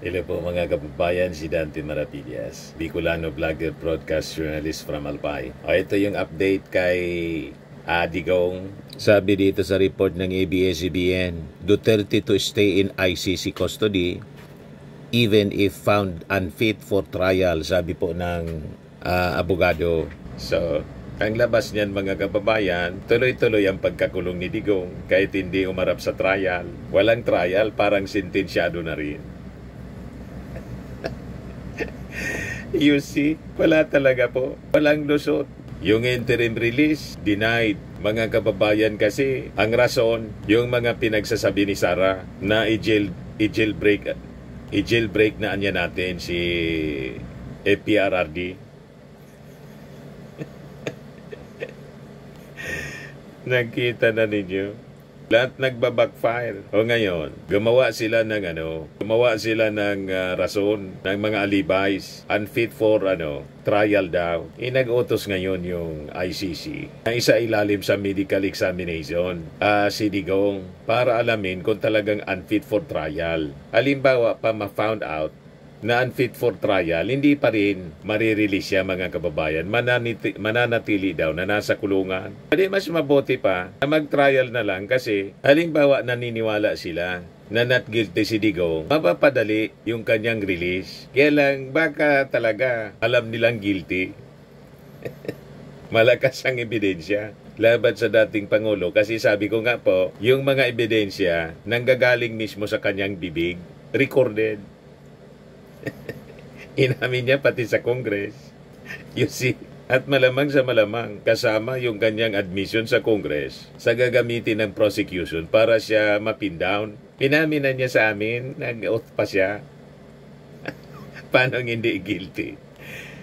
Hello po mga kababayan, si Dante Maravillas, Bicolano vlogger, broadcast journalist from Albay. Ito yung update kay Digong. Sabi dito sa report ng ABS-CBN, Duterte to stay in ICC custody even if found unfit for trial, sabi po ng abogado. So, ang labas niyan mga kababayan, tuloy-tuloy ang pagkakulong ni Digong kahit hindi umarap sa trial. Walang trial, parang sentensyado na rin. You see, wala talaga po. Walang lusot. Yung interim release, denied. Mga kababayan kasi, ang rason, yung mga pinagsasabi ni Sara na i-jailbreak na anya natin si FPRRD. Nakita na ninyo? Lahat nagbabackfire. O ngayon, gumawa sila ng rason, ng mga alibis, unfit for trial daw. Nag-utos ngayon yung ICC na isa ilalim sa medical examination si Digong para alamin kung talagang unfit for trial. Halimbawa pa ma-found out na unfit for trial, hindi pa rin marirelease siya mga kababayan. Mananatili daw na nasa kulungan. Pwede mas mabuti pa na mag-trial na lang kasi halimbawa naniniwala sila na not guilty si Digong, mapapadali yung kanyang release. Kaya lang baka talaga alam nilang guilty. Malakas ang ebidensya laban sa dating Pangulo kasi sabi ko nga po, yung mga ebidensya nanggagaling mismo sa kanyang bibig, recorded. Inamin niya pati sa Congress. You see? At malamang sa malamang, kasama yung kanyang admission sa Congress sa gagamitin ng prosecution para siya mapin down. Inamin na niya sa amin, nag-oath pa siya. Paano hindi guilty?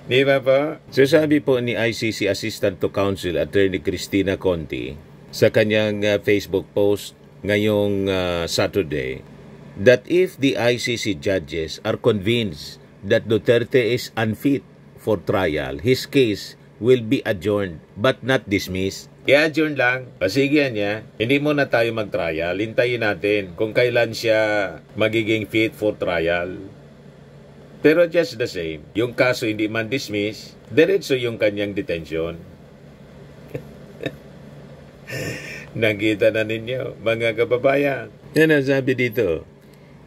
Di ba po? So sabi po ni ICC Assistant to Counsel Attorney Cristina Conti sa kanyang Facebook post ngayong Saturday, that if the ICC judges are convinced that Duterte is unfit for trial, his case will be adjourned but not dismissed. I-adjourn lang. Pasigyan niya. Hindi muna tayo mag-trial. Hintayin natin kung kailan siya magiging fit for trial. Pero just the same, yung kaso hindi man dismiss, diretso yung kanyang detention. Nakita na ninyo, mga kababayan. Yan ang sabi dito.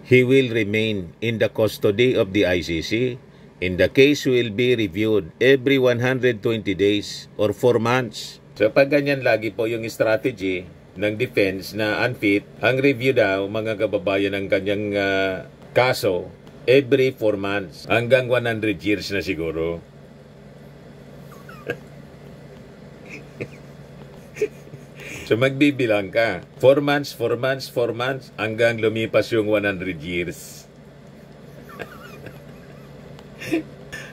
He will remain in the custody of the ICC and the case will be reviewed every 120 days or 4 months. So pag ganyan lagi po yung strategy ng defense na unfit, ang review daw mga kababayan ng kanyang kaso every 4 months hanggang 100 years na siguro. So magbibilang ka. 4 months, hanggang lumipas yung 100 years.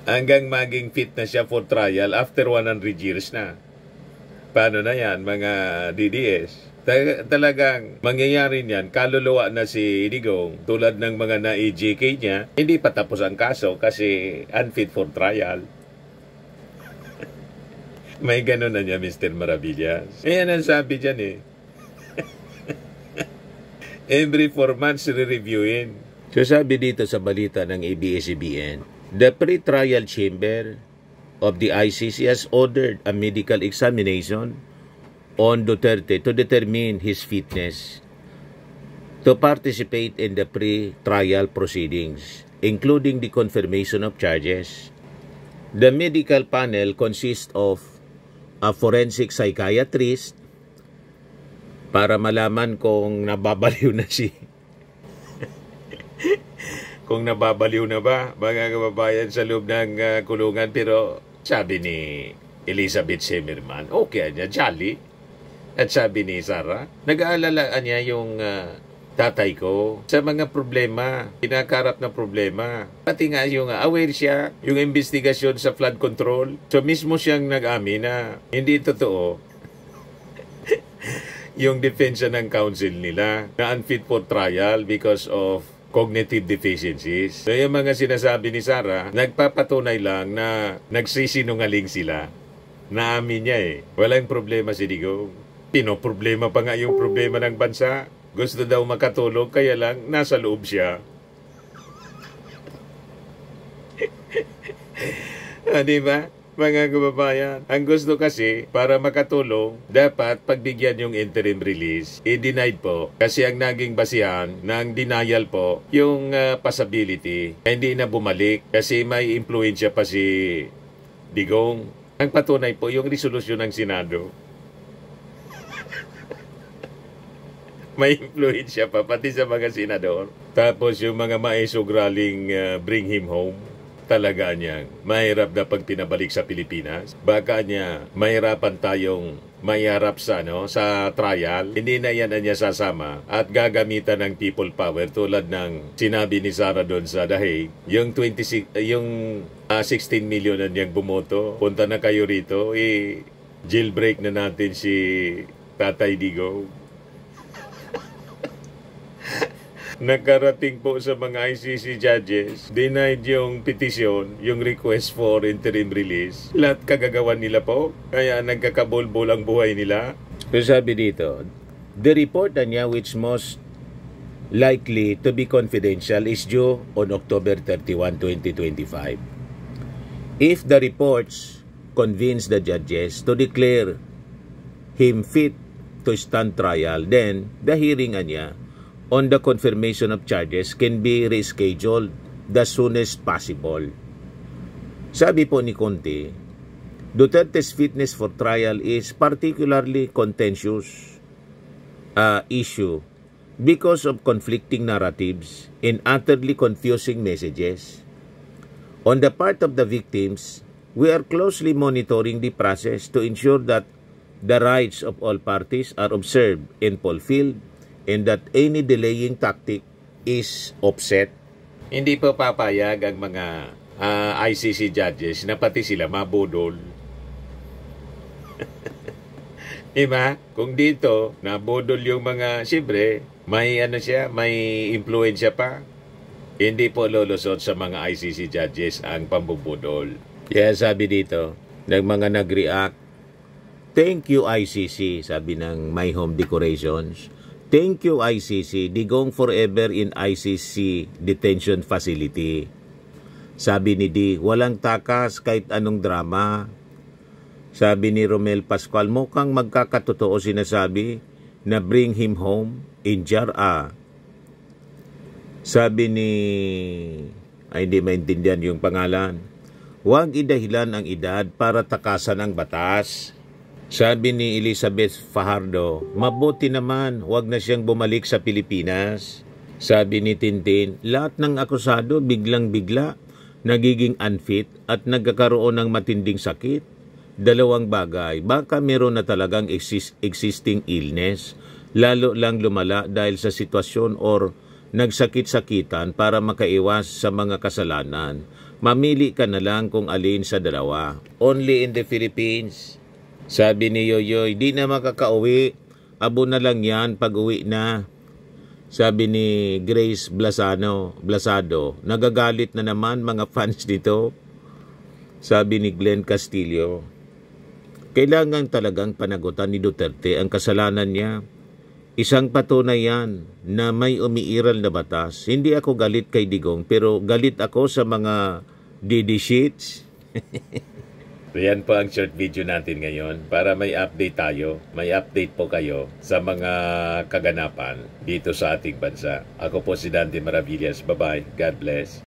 Hanggang maging fit na siya for trial after 100 years na. Paano na yan, mga DDS? Talagang mangyayari niyan, kaluluwa na si Digong, tulad ng mga na-EJK niya, hindi pa tapos ang kaso kasi unfit for trial. May gano'n na niya, Mr. Maravillas. Ayan ang sabi dyan eh. Every 4 months, re-reviewin. So sabi dito sa balita ng ABS-CBN, the pre-trial chamber of the ICC has ordered a medical examination on Duterte to determine his fitness to participate in the pre-trial proceedings, including the confirmation of charges. The medical panel consists of a forensic psychiatrist para malaman kung nababaliw na kung nababaliw na ba mga kababayan sa loob ng kulungan. Pero sabi ni Elizabeth Zimmerman, okay niya, jolly. At sabi ni Sara, nag-aalala niya yung tatay ko sa mga problema, kinakarap na problema. Pati nga yung aware siya, yung investigasyon sa flood control. So mismo siyang nag-amin na hindi totoo yung defense ng counsel nila na unfit for trial because of cognitive deficiencies. So yung mga sinasabi ni Sara, nagpapatunay lang na nagsisinungaling sila. Naamin niya eh. Walang problema si Digong. Pinoproblema pa nga yung problema ng bansa. Gusto daw makatulog, kaya lang nasa loob siya. Di ba? Mga kababayan, ang gusto kasi, para makatulong, dapat pagbigyan yung interim release. I-denied po. Kasi ang naging basihan ng denial po, yung possibility, hindi na bumalik kasi may impluensya pa si Digong. Ang patunay po, yung resolusyon ng Senado. May impluensya pa, pati sa mga senador. Tapos yung mga maisugraling bring him home. Talaga niyang mahirap na pag pinabalik sa Pilipinas. Baka niya mahirapan tayong mayarap sa trial. Hindi na yan niya sasama at gagamitan ng people power tulad ng sinabi ni Sara doon sa The Hague. Yung 16 million na niyang bumoto, punta na kayo rito, jailbreak na natin si Tatay Digong. Nagkarating po sa mga ICC judges, denied yung petition, yung request for interim release. Lahat kagagawan nila po, kaya nagkakabulbul ang buhay nila. So sabi dito, the report niya which most likely to be confidential is due on October 31, 2025. If the reports convince the judges to declare him fit to stand trial, then the hearing niya on the confirmation of charges can be rescheduled the soonest possible. Sabi po ni Conte, Duterte's fitness for trial is particularly contentious issue because of conflicting narratives and utterly confusing messages. On the part of the victims, we are closely monitoring the process to ensure that the rights of all parties are observed and fulfilled and that any delaying tactic is offset. Hindi po papayag ang mga ICC judges na pati sila mabudol. Diba? Kung dito, nabudol yung mga, siyempre, may may impluensya pa. Hindi po lulusot sa mga ICC judges ang pambubudol. Kaya sabi dito, ng mga nag-react, thank you ICC, sabi ng My Home Decorations. Thank you ICC, Digong forever in ICC detention facility. Sabi ni Di, walang takas kahit anong drama. Sabi ni Romel Pascual, mukhang magkakatotoo sinasabi na bring him home in Jar-A. Sabi ni, hindi maintindihan yung pangalan, huwag idahilan ang edad para takasan ang batas. Sabi ni Elizabeth Fajardo, mabuti naman, huwag na siyang bumalik sa Pilipinas. Sabi ni Tintin, lahat ng akusado biglang-bigla, nagiging unfit at nagkakaroon ng matinding sakit. Dalawang bagay, baka meron na talagang existing illness, lalo lang lumala dahil sa sitwasyon or nagsakit-sakitan para makaiwas sa mga kasalanan. Mamili ka na lang kung alin sa dalawa. Only in the Philippines. Sabi ni Yoyoy, di na makakauwi. Abo na lang yan pag uwi na. Sabi ni Grace Blasado, nagagalit na naman mga fans dito. Sabi ni Glenn Castillo, kailangan talagang panagutan ni Duterte ang kasalanan niya. Isang patunay yan na may umiiral na batas. Hindi ako galit kay Digong, pero galit ako sa mga DD sheets. So yan po ang short video natin ngayon para may update tayo, may update po kayo sa mga kaganapan dito sa ating bansa. Ako po si Dante Maravillas. Bye-bye. God bless.